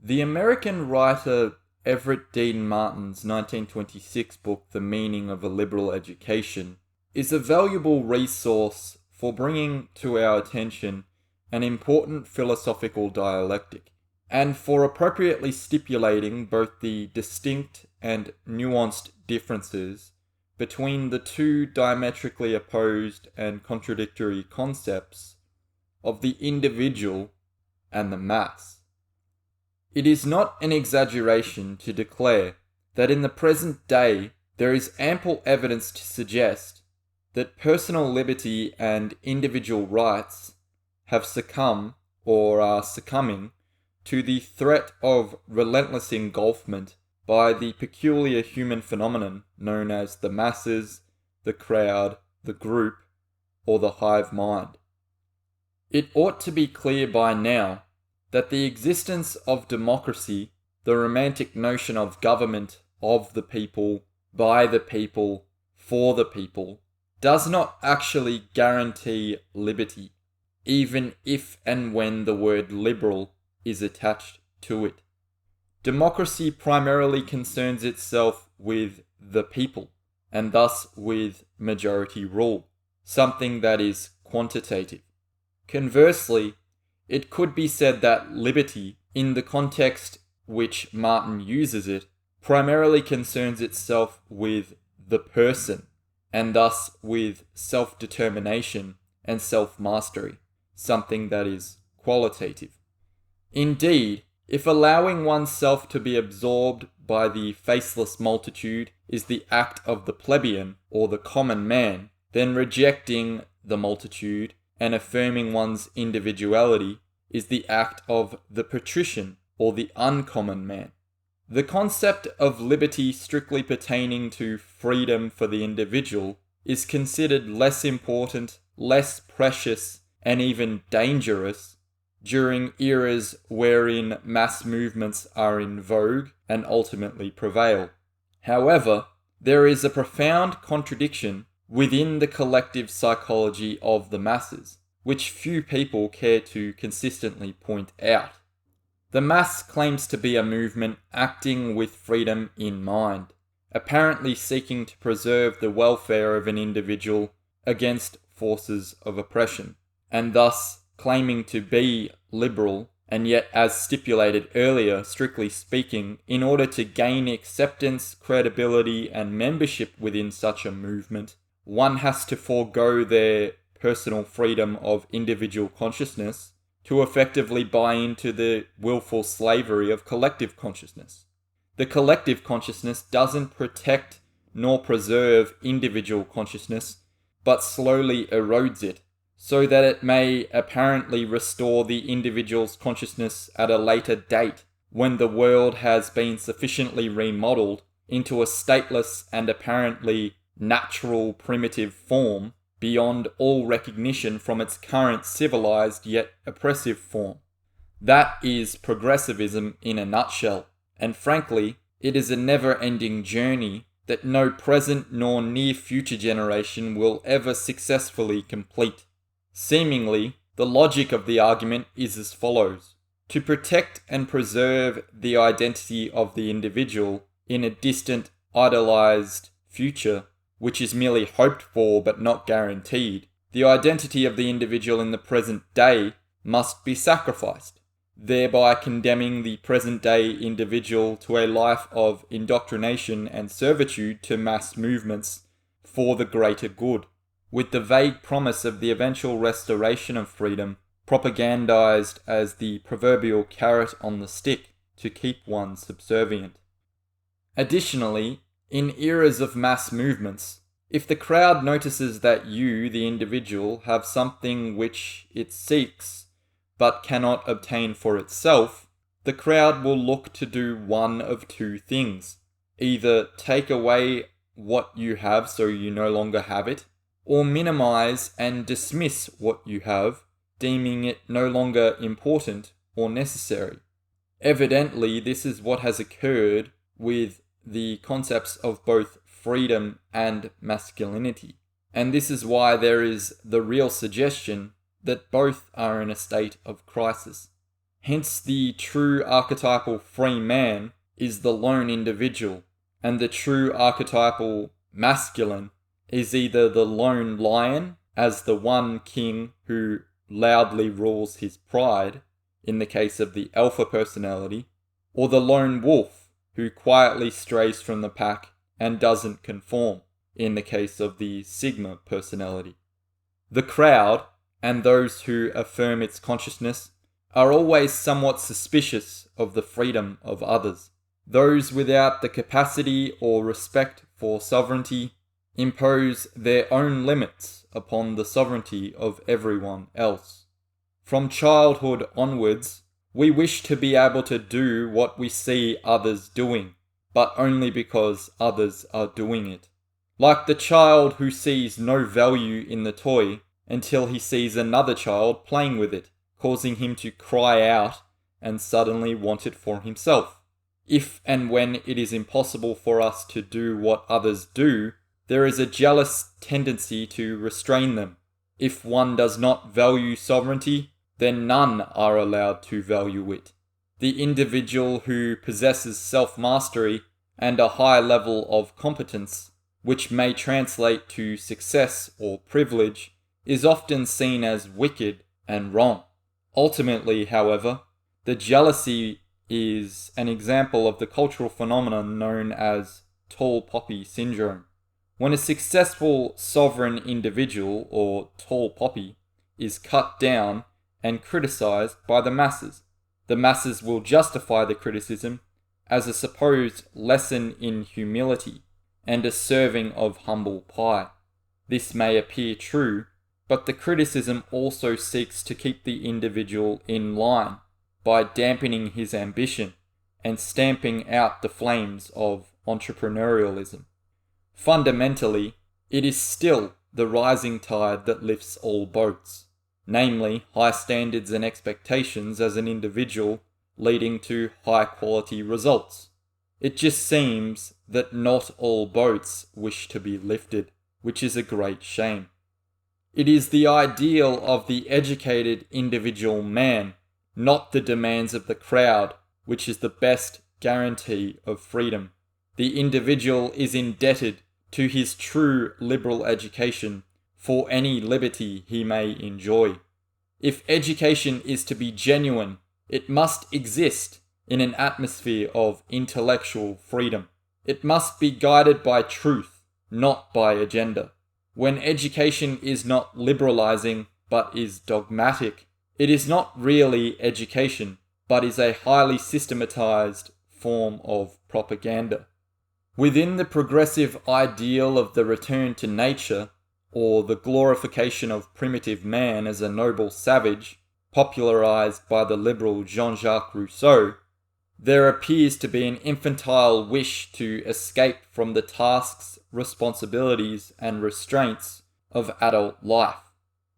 The American writer Everett Dean Martin's 1926 book, The Meaning of a Liberal Education, is a valuable resource for bringing to our attention an important philosophical dialectic, and for appropriately stipulating both the distinct and nuanced differences between the two diametrically opposed and contradictory concepts of the individual and the mass. It is not an exaggeration to declare that in the present day there is ample evidence to suggest that personal liberty and individual rights have succumbed or are succumbing to the threat of relentless engulfment by the peculiar human phenomenon known as the masses, the crowd, the group, or the hive mind. It ought to be clear by now that the existence of democracy, the romantic notion of government of the people, by the people, for the people, does not actually guarantee liberty, even if and when the word liberal is attached to it. Democracy primarily concerns itself with the people, and thus with majority rule, something that is quantitative. Conversely, it could be said that liberty, in the context which Martin uses it, primarily concerns itself with the person, and thus with self-determination and self-mastery, something that is qualitative. Indeed, if allowing oneself to be absorbed by the faceless multitude is the act of the plebeian or the common man, then rejecting the multitude and affirming one's individuality is the act of the patrician or the uncommon man. The concept of liberty strictly pertaining to freedom for the individual is considered less important, less precious, and even dangerous during eras wherein mass movements are in vogue and ultimately prevail. However, there is a profound contradiction within the collective psychology of the masses, which few people care to consistently point out. The mass claims to be a movement acting with freedom in mind, apparently seeking to preserve the welfare of an individual against forces of oppression, and thus claiming to be liberal, and yet, as stipulated earlier, strictly speaking, in order to gain acceptance, credibility, and membership within such a movement, one has to forego their personal freedom of individual consciousness to effectively buy into the willful slavery of collective consciousness. The collective consciousness doesn't protect nor preserve individual consciousness, but slowly erodes it, so that it may apparently restore the individual's consciousness at a later date, when the world has been sufficiently remodeled into a stateless and apparently natural primitive form beyond all recognition from its current civilized yet oppressive form. That is progressivism in a nutshell, and frankly, it is a never-ending journey that no present nor near future generation will ever successfully complete. Seemingly, the logic of the argument is as follows. To protect and preserve the identity of the individual in a distant, idealized future, which is merely hoped for but not guaranteed, the identity of the individual in the present day must be sacrificed, thereby condemning the present-day individual to a life of indoctrination and servitude to mass movements for the greater good, with the vague promise of the eventual restoration of freedom propagandized as the proverbial carrot on the stick to keep one subservient. Additionally, in eras of mass movements, if the crowd notices that you, the individual, have something which it seeks but cannot obtain for itself, the crowd will look to do one of two things. Either take away what you have so you no longer have it, or minimize and dismiss what you have, deeming it no longer important or necessary. Evidently, this is what has occurred with the concepts of both freedom and masculinity, and this is why there is the real suggestion that both are in a state of crisis. Hence, the true archetypal free man is the lone individual, and the true archetypal masculine is either the lone lion as the one king who loudly rules his pride, in the case of the alpha personality, or the lone wolf who quietly strays from the pack and doesn't conform, in the case of the sigma personality. The crowd, and those who affirm its consciousness, are always somewhat suspicious of the freedom of others. Those without the capacity or respect for sovereignty impose their own limits upon the sovereignty of everyone else. From childhood onwards, we wish to be able to do what we see others doing, but only because others are doing it. Like the child who sees no value in the toy until he sees another child playing with it, causing him to cry out and suddenly want it for himself. If and when it is impossible for us to do what others do, there is a jealous tendency to restrain them. If one does not value sovereignty, then none are allowed to value it. The individual who possesses self-mastery and a high level of competence, which may translate to success or privilege, is often seen as wicked and wrong. Ultimately, however, the jealousy is an example of the cultural phenomenon known as tall poppy syndrome. When a successful sovereign individual, or tall poppy, is cut down and criticized by the masses will justify the criticism as a supposed lesson in humility and a serving of humble pie. This may appear true, but the criticism also seeks to keep the individual in line by dampening his ambition and stamping out the flames of entrepreneurialism. Fundamentally, it is still the rising tide that lifts all boats, namely high standards and expectations as an individual leading to high quality results. It just seems that not all boats wish to be lifted, which is a great shame. It is the ideal of the educated individual man, not the demands of the crowd, which is the best guarantee of freedom. The individual is indebted to his true liberal education for any liberty he may enjoy. If education is to be genuine, it must exist in an atmosphere of intellectual freedom. It must be guided by truth, not by agenda. When education is not liberalizing but is dogmatic, it is not really education, but is a highly systematized form of propaganda. Within the progressive ideal of the return to nature, or the glorification of primitive man as a noble savage, popularized by the liberal Jean-Jacques Rousseau, there appears to be an infantile wish to escape from the tasks, responsibilities, and restraints of adult life.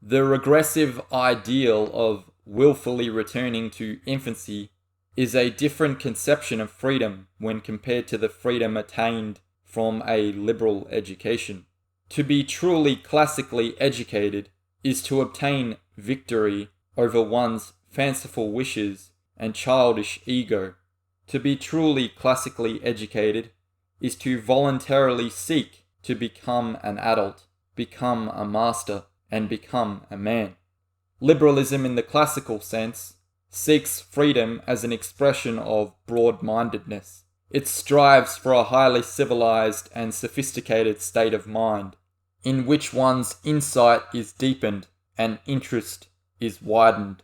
The regressive ideal of willfully returning to infancy is a different conception of freedom when compared to the freedom attained from a liberal education. To be truly classically educated is to obtain victory over one's fanciful wishes and childish ego. To be truly classically educated is to voluntarily seek to become an adult, become a master, and become a man. Liberalism in the classical sense seeks freedom as an expression of broad-mindedness. It strives for a highly civilized and sophisticated state of mind, in which one's insight is deepened and interest is widened.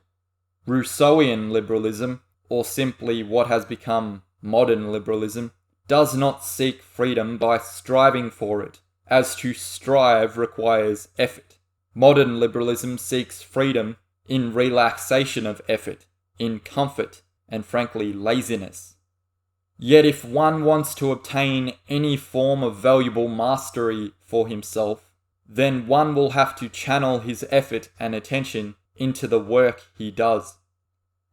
Rousseauian liberalism, or simply what has become modern liberalism, does not seek freedom by striving for it, as to strive requires effort. Modern liberalism seeks freedom in relaxation of effort, in comfort, and frankly laziness. Yet if one wants to obtain any form of valuable mastery for himself, then one will have to channel his effort and attention into the work he does.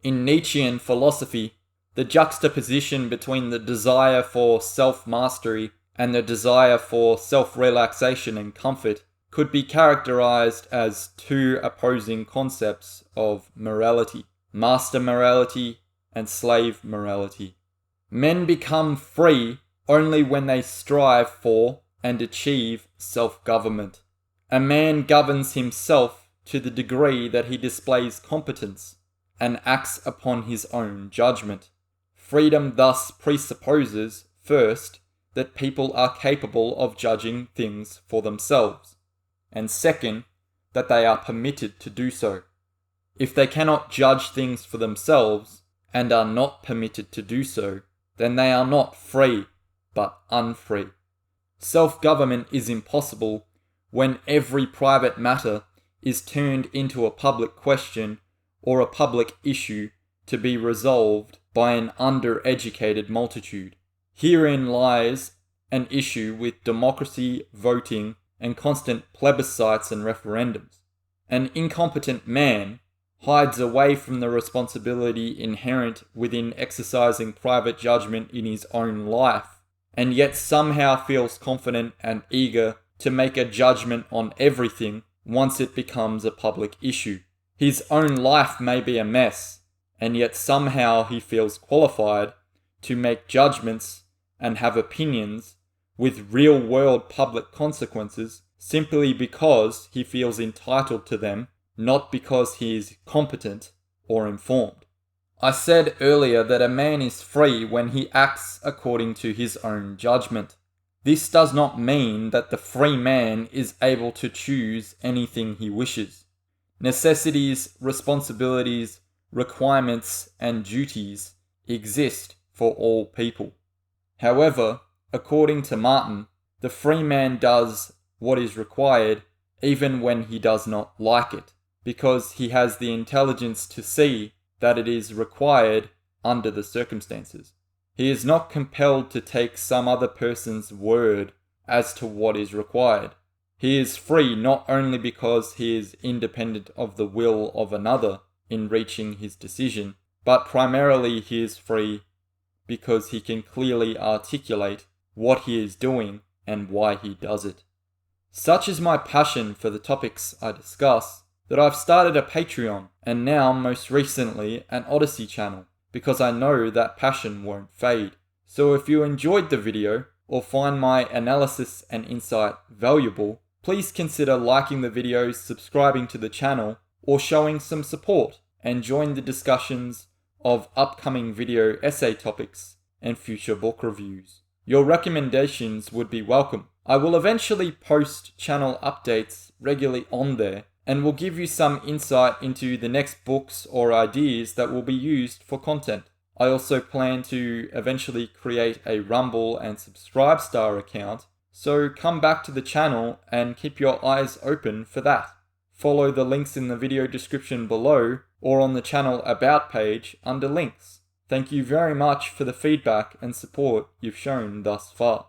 In Nietzschean philosophy, the juxtaposition between the desire for self-mastery and the desire for self-relaxation and comfort could be characterized as two opposing concepts of morality. master morality, and slave morality. Men become free only when they strive for and achieve self-government. A man governs himself to the degree that he displays competence and acts upon his own judgment. Freedom thus presupposes, first, that people are capable of judging things for themselves, and second, that they are permitted to do so. If they cannot judge things for themselves and are not permitted to do so, then they are not free, but unfree. Self-government is impossible when every private matter is turned into a public question or a public issue to be resolved by an undereducated multitude. Herein lies an issue with democracy, voting, and constant plebiscites and referendums. An incompetent man hides away from the responsibility inherent within exercising private judgment in his own life, and yet somehow feels confident and eager to make a judgment on everything once it becomes a public issue. His own life may be a mess, and yet somehow he feels qualified to make judgments and have opinions with real-world public consequences simply because he feels entitled to them, not because he is competent or informed. I said earlier that a man is free when he acts according to his own judgment. This does not mean that the free man is able to choose anything he wishes. Necessities, responsibilities, requirements, and duties exist for all people. However, according to Martin, the free man does what is required even when he does not like it, because he has the intelligence to see that it is required under the circumstances. He is not compelled to take some other person's word as to what is required. He is free not only because he is independent of the will of another in reaching his decision, but primarily he is free because he can clearly articulate what he is doing and why he does it. Such is my passion for the topics I discuss that I've started a Patreon and now most recently an Odyssey channel, because I know that passion won't fade. So if you enjoyed the video or find my analysis and insight valuable, please consider liking the videos, subscribing to the channel, or showing some support, and join the discussions of upcoming video essay topics and future book reviews. Your recommendations would be welcome. I will eventually post channel updates regularly on there, and will give you some insight into the next books or ideas that will be used for content. I also plan to eventually create a Rumble and Subscribestar account, so come back to the channel and keep your eyes open for that. Follow the links in the video description below or on the channel About page under links. Thank you very much for the feedback and support you've shown thus far.